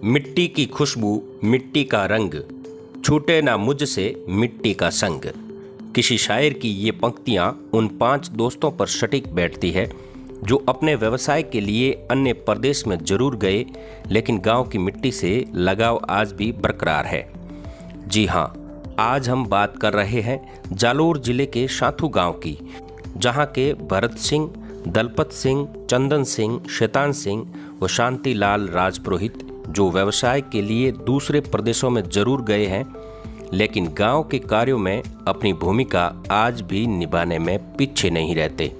मिट्टी की खुशबू, मिट्टी का रंग, छूटे ना मुझसे मिट्टी का संग। किसी शायर की ये पंक्तियाँ उन 5 दोस्तों पर सटीक बैठती है जो अपने व्यवसाय के लिए अन्य प्रदेश में जरूर गए, लेकिन गांव की मिट्टी से लगाव आज भी बरकरार है। जी हाँ, आज हम बात कर रहे हैं जालोर जिले के शांथू गांव की, जहां के भरत सिंह, दलपत सिंह, चंदन सिंह, शैतान सिंह व शांतिलाल राजपुरोहित जो व्यवसाय के लिए दूसरे प्रदेशों में जरूर गए हैं, लेकिन गांव के कार्यों में अपनी भूमिका आज भी निभाने में पीछे नहीं रहते।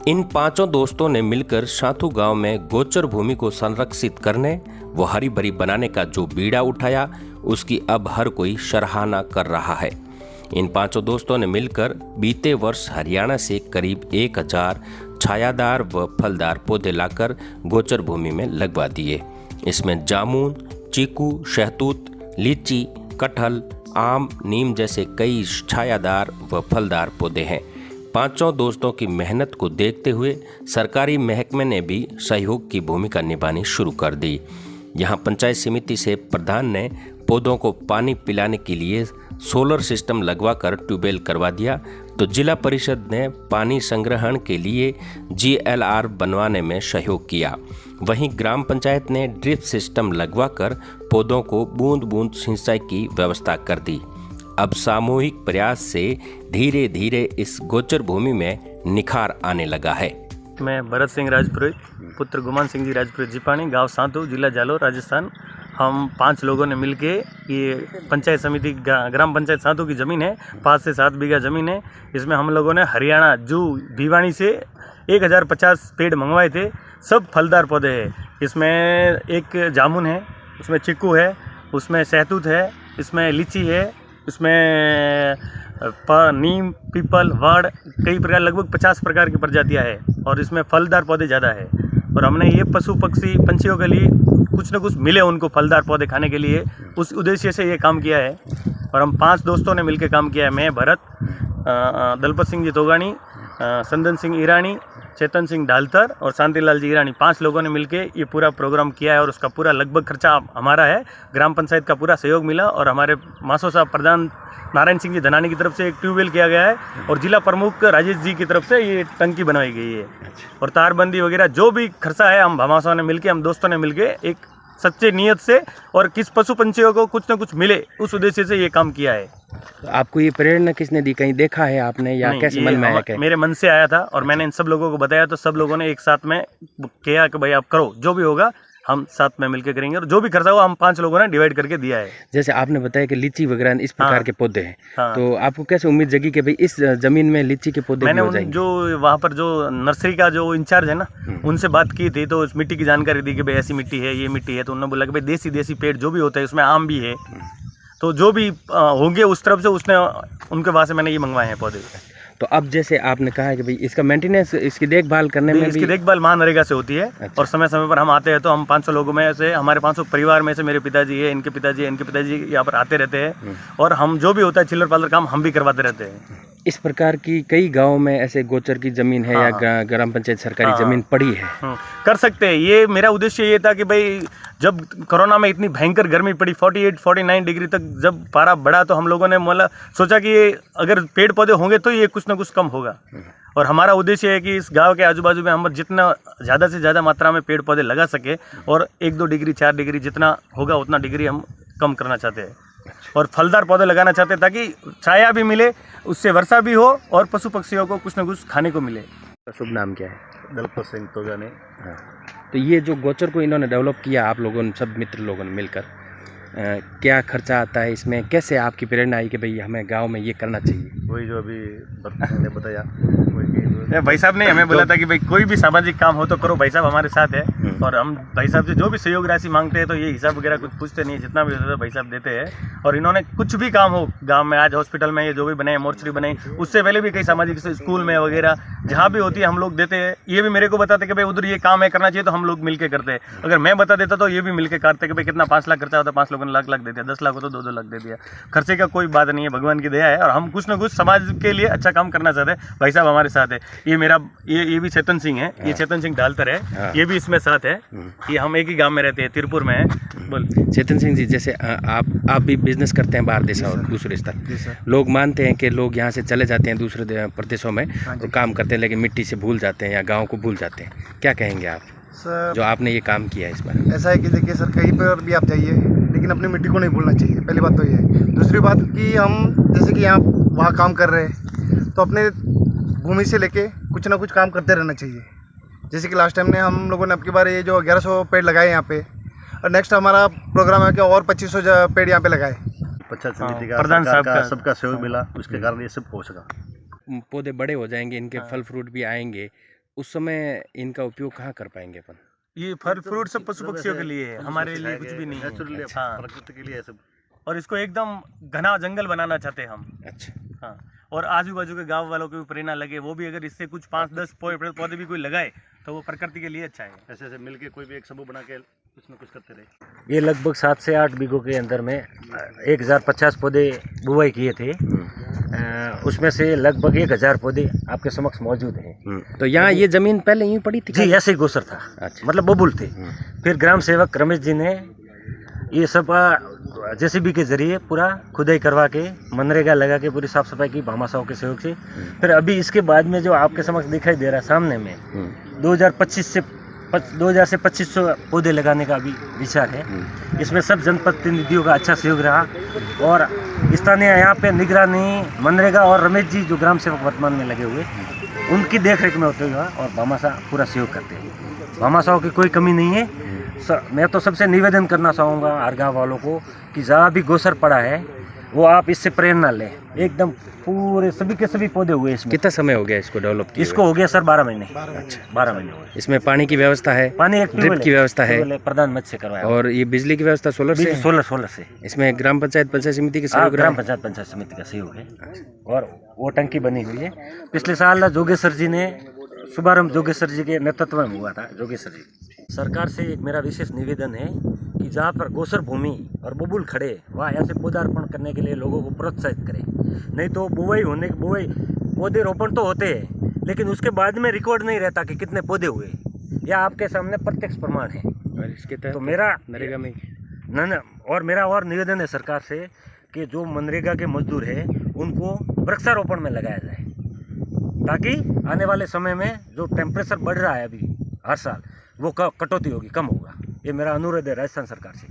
इन 5 दोस्तों ने मिलकर शांथू गांव में गोचर भूमि को संरक्षित करने व हरी भरी बनाने का जो बीड़ा उठाया, उसकी अब हर कोई सराहना कर रहा है। इन 5 दोस्तों ने मिलकर बीते वर्ष हरियाणा से करीब 1000 छायादार व फलदार पौधे लाकर गोचर भूमि में लगवा दिए। इसमें जामुन, चीकू, शहतूत, लीची, कटहल, आम, नीम जैसे कई छायादार व फलदार पौधे हैं। 5 दोस्तों की मेहनत को देखते हुए सरकारी महकमे ने भी सहयोग की भूमिका निभानी शुरू कर दी। यहाँ पंचायत समिति से प्रधान ने पौधों को पानी पिलाने के लिए सोलर सिस्टम लगवाकर ट्यूबवेल करवा दिया, तो जिला परिषद ने पानी संग्रहण के लिए GLR बनवाने में सहयोग किया। वहीं ग्राम पंचायत ने ड्रिप सिस्टम लगवाकर पौधों को बूंद बूंद सिंचाई की व्यवस्था कर दी। अब सामूहिक प्रयास से धीरे धीरे इस गोचर भूमि में निखार आने लगा है। मैं भरत सिंह राजपुरोहित, पुत्र गुमान सिंह जी राजपुरोहित जीपाणी, गांव शांथू, जिला जालोर, राजस्थान। हम 5 लोगों ने मिलके ये पंचायत समिति ग्राम पंचायत शांथू की ज़मीन है, 5 से 7 बीघा ज़मीन है। इसमें हम लोगों ने हरियाणा जू भिवानी से 1050 पेड़ मंगवाए थे। सब फलदार पौधे हैं। इसमें एक जामुन है, उसमें चीकू है, उसमें शहतूत है, इसमें लीची है, इसमें नीम, पीपल, वड़, कई प्रकार, लगभग 50 प्रकार की प्रजातियां है। और इसमें फलदार पौधे ज़्यादा है। और हमने ये पशु पक्षी पंछियों के लिए कुछ न कुछ मिले उनको फलदार पौधे खाने के लिए, उस उद्देश्य से ये काम किया है। और हम 5 दोस्तों ने मिलकर काम किया है। मैं भरत, दलपत सिंह जी तोगानी, चंदन सिंह ईरानी, चेतन सिंह डालतर और शांतिलाल जी ईरानी, 5 लोगों ने मिलकर ये पूरा प्रोग्राम किया है। और उसका पूरा लगभग खर्चा हमारा है। ग्राम पंचायत का पूरा सहयोग मिला और हमारे मासो साहब प्रधान नारायण सिंह जी धनानी की तरफ से एक ट्यूबवेल किया गया है और जिला प्रमुख राजेश जी की तरफ से ये टंकी बनवाई गई है। और तारबंदी वगैरह जो भी खर्चा है हम भामाशाह ने मिलके, हम दोस्तों ने मिलके एक सच्चे नियत से और किस पशु पंछियों को कुछ न कुछ मिले उस उद्देश्य से ये काम किया है। तो आपको ये प्रेरणा किसने दी? कहीं देखा है आपने या कैसे मन में आया? मेरे मन से आया था और मैंने इन सब लोगों को बताया, तो सब लोगों ने एक साथ में किया कि भाई आप करो, जो भी होगा हम साथ में मिलकर करेंगे। और जो भी खर्चा हुआ हम 5 लोगों ने डिवाइड करके दिया है। जैसे आपने बताया कि लीची वगैरह इस प्रकार के पौधे हैं, तो आपको कैसे उम्मीद जगी कि भाई इस जमीन में लीची के पौधे मैंने जो वहाँ पर जो नर्सरी का जो इंचार्ज है ना, उनसे बात की थी, तो उस मिट्टी की जानकारी दी कि भाई ऐसी मिट्टी है, ये मिट्टी है। तो उन्होंने बोला कि भाई देसी पेड़ जो भी होता है, उसमें आम भी है, तो जो भी होंगे उस तरफ से उसने उनके वहाँ से मैंने ये मंगवाए हैं पौधे। तो अब जैसे आपने कहा है कि भाई इसका मेंटेनेंस, इसकी देखभाल करने में इसकी देखभाल महानरेगा से होती है। अच्छा। और समय समय पर हम आते हैं, तो हम 500 लोगों में से, हमारे 500 परिवार में से मेरे पिताजी है, इनके पिताजी है, इनके पिताजी यहाँ पर आते रहते हैं। और हम जो भी होता है चिल्लर पालर काम हम भी करवाते रहते हैं। इस प्रकार की कई गाँव में ऐसे गोचर की जमीन है या ग्राम पंचायत सरकारी जमीन पड़ी है, कर सकते हैं। ये मेरा उद्देश्य ये था कि भाई जब कोरोना में इतनी भयंकर गर्मी पड़ी, 48-49 डिग्री तक जब पारा बढ़ा, तो हम लोगों ने मतलब सोचा कि ये अगर पेड़ पौधे होंगे तो ये कुछ ना कुछ कम होगा। और हमारा उद्देश्य है कि इस गांव के आजू बाजू में हम जितना ज़्यादा से ज़्यादा मात्रा में पेड़ पौधे लगा सके और 1-2 डिग्री 4 डिग्री जितना होगा उतना डिग्री हम कम करना चाहते हैं। और फलदार पौधे लगाना चाहते हैं ताकि छाया भी मिले, उससे वर्षा भी हो और पशु पक्षियों को कुछ न कुछ खाने को मिले। शुभ नाम क्या है? दलपत सिंह तोगानी। हाँ, तो ये जो गोचर को इन्होंने डेवलप किया, आप लोगों ने, सब मित्र लोगों ने मिलकर, क्या खर्चा आता है इसमें? कैसे आपकी प्रेरणा आई कि भाई हमें गांव में ये करना चाहिए? वही जो अभी ने बताया, भाई साहब ने हमें बोला था कि भाई कोई भी सामाजिक काम हो तो करो, भाई साहब हमारे साथ है। और हम भाई साहब से जो भी सहयोग राशि मांगते हैं तो ये हिसाब वगैरह कुछ पूछते नहीं है, जितना भी होता है भाई साहब देते हैं। और इन्होंने कुछ भी काम हो गांव में, आज हॉस्पिटल में ये जो भी बने, मोर्चरी बने, उससे पहले भी कई सामाजिक स्कूल में वगैरह जहाँ भी होती है हम लोग देते हैं। ये भी मेरे को बताते कि भाई उधर ये काम है, करना चाहिए, तो हम लोग मिलकर करते हैं। अगर मैं बता देता तो ये भी मिलकर करते कि भाई कितना 5 लाख खर्चा होता है, 5 लोगों ने लाख दे दिया, 10 लाख हो तो 2-2 लाख दे दिया। खर्चे का कोई बात नहीं है, भगवान की दया है। और हम कुछ ना कुछ समाज के लिए अच्छा काम करना चाहते हैं। भाई साहब हमारे साथ है। ये भी चेतन सिंह है, ये चेतन सिंह डालतर है, ये भी इसमें साथ सहमत है कि हम एक ही गांव में रहते हैं, तिरपुर में है। बोल। चेतन सिंह जी, जैसे आप भी बिजनेस करते हैं बाहर देशों और दूसरे स्तर, लोग मानते हैं कि लोग यहाँ से चले जाते हैं दूसरे प्रदेशों में और काम करते हैं, लेकिन मिट्टी से भूल जाते हैं या गाँव को भूल जाते हैं। क्या कहेंगे आप सर? जो आपने ये काम किया है इस बार? ऐसा है कि देखिए सर, कहीं पर भी आप जाइए लेकिन अपनी मिट्टी को नहीं भूलना चाहिए, पहली बात तो ये है। दूसरी बात कि हम जैसे कि यहाँ वहाँ काम कर रहे हैं तो अपने भूमि से लेके कुछ ना कुछ काम करते रहना चाहिए। जैसे कि लास्ट टाइम हम लोगों ने अब की बार ये जो 1100 पेड़ लगाए यहाँ पे, और नेक्स्ट हमारा प्रोग्राम है कि और 2500 पेड़ यहाँ पे लगाए। पंचायत समिति का प्रधान साहब का सबका सहयोग मिला, उसके कारण ये सब हो सका। पौधे बड़े हो जाएंगे, इनके फल फ्रूट भी आएंगे, उस समय इनका उपयोग कहाँ कर पाएंगे अपन? ये फल फ्रूट सब पशु पक्षियों के लिए है, हमारे लिए कुछ भी नहीं है। नेचुरली हाँ। प्रकृति के लिए सब। और इसको एकदम घना जंगल बनाना चाहते हैं हम। अच्छा। हाँ, और आजू बाजू के गांव वालों को भी प्रेरणा लगे, वो भी अगर इससे कुछ 5-10 पौधे भी कोई लगाए तो वो प्रकृति के लिए अच्छा है। ऐसे ऐसे मिलके कोई भी एक समूह बना के कुछ न कुछ करते रहे। ये लगभग 7 से 8 बीघों के अंदर में 1050 पौधे बुवाई किए थे। उसमें से लगभग 1000 पौधे आपके समक्ष मौजूद हैं। तो यहाँ ये जमीन पहले यूं पड़ी थी? जी, ऐसे ही गोसर था। अच्छा। मतलब बबुल थे। फिर ग्राम सेवक रमेश जी ने ये सब जेसीबी के जरिए पूरा खुदाई करवा के मनरेगा लगा के पूरी साफ सफाई की भामाशाहों के सहयोग से। फिर अभी इसके बाद में जो आपके समक्ष दिखाई दे रहा है सामने में 2000 से 2500 पौधे लगाने का अभी विचार है। इसमें सब जनप्रतिनिधियों का अच्छा सहयोग रहा और स्थानीय यहाँ पे निगरानी मनरेगा और रमेश जी जो ग्राम सेवक वर्तमान में लगे हुए उनकी देखरेख में होते हुए और भामाशाह पूरा सहयोग करते हैं। भामाशाहों की कोई कमी नहीं है। मैं तो सबसे निवेदन करना चाहूँगा हर गाँव वालों को कि जहाँ भी गोसर पड़ा है वो आप इससे प्रेरणा लें। एकदम पूरे सभी के सभी पौधे हुए इसमें। कितना समय हो गया इसको डेवलप किए? इसको हो गया सर 12 महीने। अच्छा, 12 महीने हुए। इसमें पानी की व्यवस्था है? पानी एक ड्रिप की व्यवस्था है? प्रधानमंत्री से करवाया। और ये बिजली की व्यवस्था सोलर से? सोलर से। इसमें ग्राम पंचायत समिति के सहयोग? ग्राम पंचायत समिति का सहयोग है और वो टंकी बनी हुई है। पिछले साल जोगेश्वर जी ने शुभारंभ जोगेश्वर जी के नेतृत्व में हुआ था। जोगेश्वर जी सरकार से एक मेरा विशेष निवेदन है कि जहाँ पर गोसर भूमि और बबूल खड़े वहाँ ऐसे पौधारोपण करने के लिए लोगों को प्रोत्साहित करें। नहीं तो पौधे रोपण तो होते हैं लेकिन उसके बाद में रिकॉर्ड नहीं रहता कि कितने पौधे हुए। यह आपके सामने प्रत्यक्ष प्रमाण है। और इसके तहत तो मेरा नरेगा में मेरा निवेदन है सरकार से कि जो मनरेगा के मजदूर हैं उनको वृक्षारोपण में लगाया जाए ताकि आने वाले समय में जो टेम्परेचर बढ़ रहा है अभी हर साल वो कटौती होगी, कम होगा। ये मेरा अनुरोध है राजस्थान सरकार से।